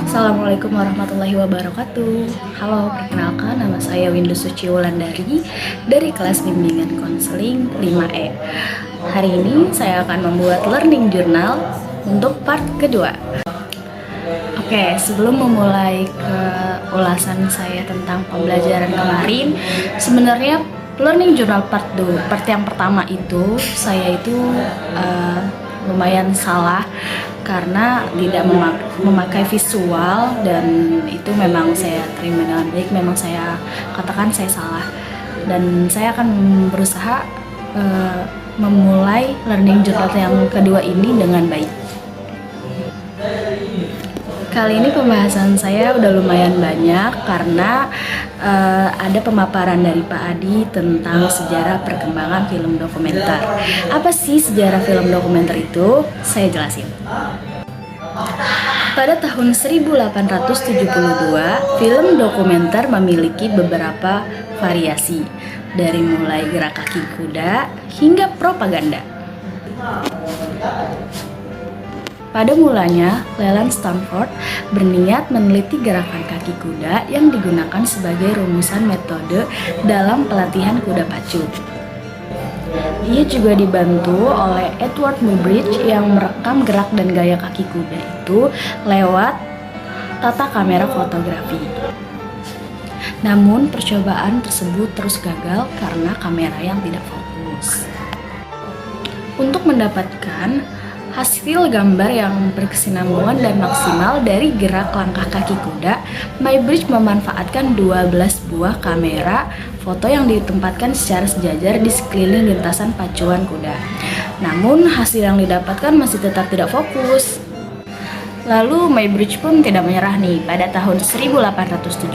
Assalamualaikum warahmatullahi wabarakatuh. Halo, perkenalkan nama saya Windu Suci Wulandari dari kelas bimbingan konseling 5E. Hari ini saya akan membuat learning journal untuk part kedua. Oke, sebelum memulai ke ulasan saya tentang pembelajaran kemarin, sebenarnya learning journal part yang pertama itu saya itu lumayan salah karena tidak memakai visual, dan itu memang saya terima dengan baik. Memang saya katakan saya salah, dan saya akan berusaha memulai learning journal yang kedua ini dengan baik. Kali ini pembahasan saya udah lumayan banyak karena ada pemaparan dari Pak Adi tentang sejarah perkembangan film dokumenter. Apa sih sejarah film dokumenter itu? Saya jelasin. Pada tahun 1872, film dokumenter memiliki beberapa variasi, dari mulai gerak kaki kuda hingga propaganda. Pada mulanya, Leland Stanford berniat meneliti gerakan kaki kuda yang digunakan sebagai rumusan metode dalam pelatihan kuda pacu. Ia juga dibantu oleh Edward Muybridge yang merekam gerak dan gaya kaki kuda itu lewat tata kamera fotografi. Namun, percobaan tersebut terus gagal karena kamera yang tidak fokus. Untuk mendapatkan hasil gambar yang berkesinambungan dan maksimal dari gerak langkah kaki kuda, Muybridge memanfaatkan 12 buah kamera foto yang ditempatkan secara sejajar di sekeliling lintasan pacuan kuda. Namun, hasil yang didapatkan masih tetap tidak fokus. Lalu Muybridge pun tidak menyerah nih. Pada tahun 1877,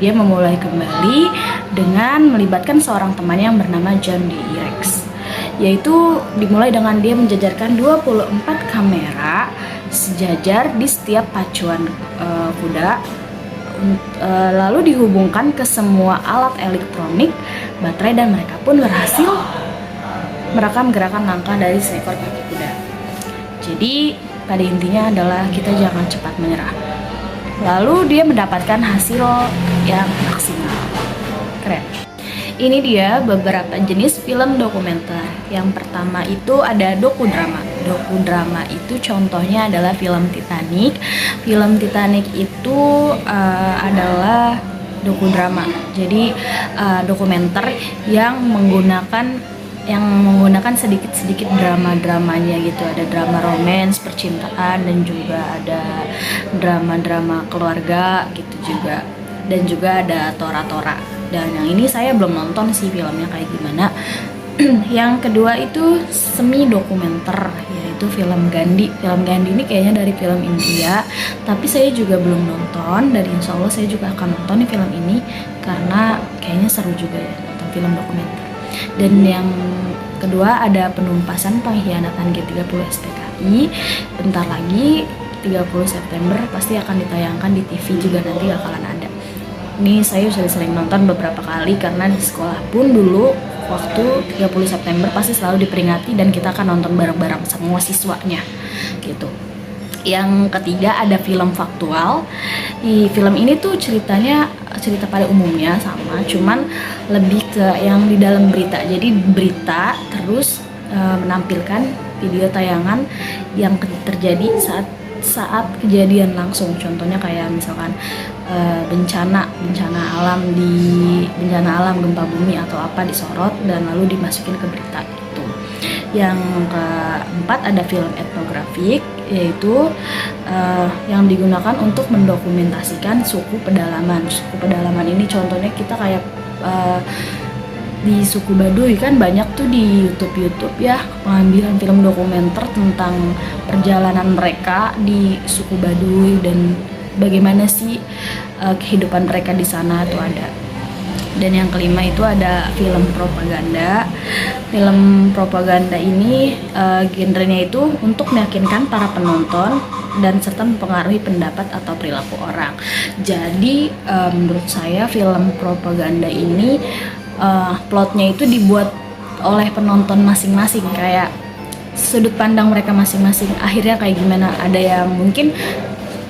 dia memulai kembali dengan melibatkan seorang temannya yang bernama John D. Rex. Yaitu dimulai dengan dia menjajarkan 24 kamera sejajar di setiap pacuan kuda, lalu dihubungkan ke semua alat elektronik, baterai, dan mereka pun berhasil merekam gerakan langkah dari seekor kaki kuda. Jadi pada intinya adalah kita jangan cepat menyerah. Lalu dia mendapatkan hasil yang maksimal. Keren. Ini dia beberapa jenis film dokumenter. Yang pertama itu ada dokudrama. Dokudrama itu contohnya adalah film Titanic. Film Titanic itu adalah dokudrama. Jadi dokumenter yang menggunakan sedikit-sedikit drama-dramanya gitu. Ada drama romance, percintaan, dan juga ada drama-drama keluarga gitu juga. Dan juga ada tora-tora. Dan yang ini saya belum nonton sih filmnya kayak gimana. Yang kedua itu semi dokumenter, yaitu film Gandhi. Film Gandhi ini kayaknya dari film India, tapi saya juga belum nonton, dan insya Allah saya juga akan nonton nih film ini karena kayaknya seru juga ya nonton film dokumenter. Dan yang kedua ada penumpasan pengkhianatan G30 SPKI. Bentar lagi 30 September pasti akan ditayangkan di TV juga, nanti bakalan ada. Ini saya sudah sering nonton beberapa kali karena di sekolah pun dulu waktu 30 September pasti selalu diperingati dan kita akan nonton bareng-bareng semua siswanya gitu. Yang ketiga ada film faktual. Di film ini tuh cerita pada umumnya sama, cuman lebih ke yang di dalam berita. Jadi berita terus menampilkan video tayangan yang terjadi saat kejadian langsung. Contohnya kayak misalkan bencana alam gempa bumi atau apa disorot dan lalu dimasukin ke berita gitu. Yang keempat ada film etnografik, yaitu yang digunakan untuk mendokumentasikan suku pedalaman. Suku pedalaman ini contohnya kita kayak di suku Baduy kan banyak tuh di YouTube ya, pengambilan film dokumenter tentang perjalanan mereka di suku Baduy dan bagaimana sih kehidupan mereka di sana tuh ada. Dan yang kelima itu ada film propaganda. Film propaganda ini genrenya itu untuk meyakinkan para penonton dan serta mempengaruhi pendapat atau perilaku orang. Jadi menurut saya film propaganda ini plotnya itu dibuat oleh penonton masing-masing, kayak sudut pandang mereka masing-masing. Akhirnya kayak gimana, ada yang mungkin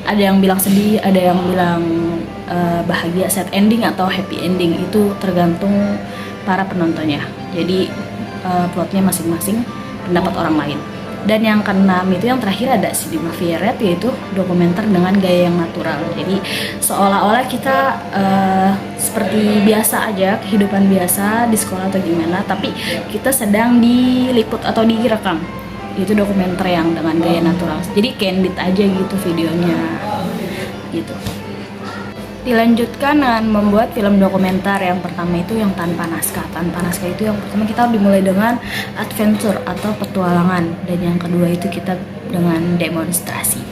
ada yang bilang sedih, ada yang bilang bahagia, sad ending atau happy ending, itu tergantung para penontonnya. Jadi plotnya masing-masing, pendapat orang lain. Dan yang keenam itu yang terakhir ada Cinema Verite, yaitu dokumenter dengan gaya yang natural. Jadi seolah-olah kita seperti biasa aja, kehidupan biasa di sekolah atau gimana, tapi kita sedang diliput atau direkam. Itu dokumenter yang dengan gaya natural. Jadi candid aja gitu videonya gitu. Dilanjutkan dengan membuat film dokumenter. Yang pertama itu yang tanpa naskah. Tanpa naskah itu yang pertama kita dimulai dengan adventure atau petualangan, dan yang kedua itu kita dengan demonstrasi.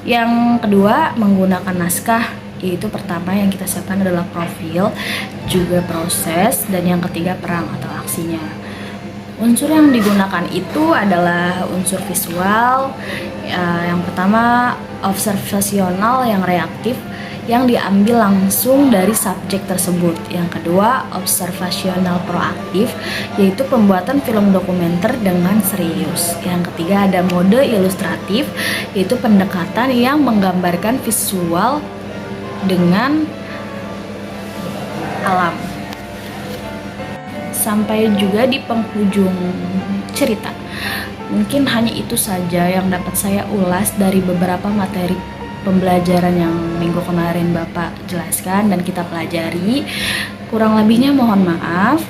Yang kedua menggunakan naskah, yaitu pertama yang kita siapkan adalah profil, juga proses, dan yang ketiga perang atau aksinya. Unsur yang digunakan itu adalah unsur visual. Yang pertama observasional yang reaktif, yang diambil langsung dari subjek tersebut. Yang kedua observasional proaktif, yaitu pembuatan film dokumenter dengan serius. Yang ketiga ada mode ilustratif, yaitu pendekatan yang menggambarkan visual dengan alam. Sampai juga di penghujung cerita. Mungkin hanya itu saja yang dapat saya ulas dari beberapa materi pembelajaran yang minggu kemarin Bapak jelaskan dan kita pelajari. Kurang lebihnya mohon maaf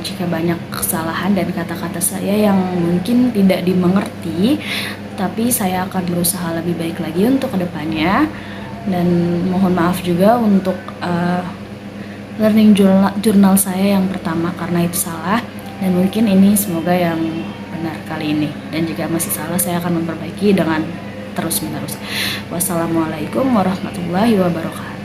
jika banyak kesalahan dan kata-kata saya yang mungkin tidak dimengerti, tapi saya akan berusaha lebih baik lagi untuk kedepannya. Dan mohon maaf juga untuk learning journal saya yang pertama karena itu salah, dan mungkin ini semoga yang benar kali ini, dan jika masih salah saya akan memperbaiki dengan terus menerus. Wassalamualaikum warahmatullahi wabarakatuh.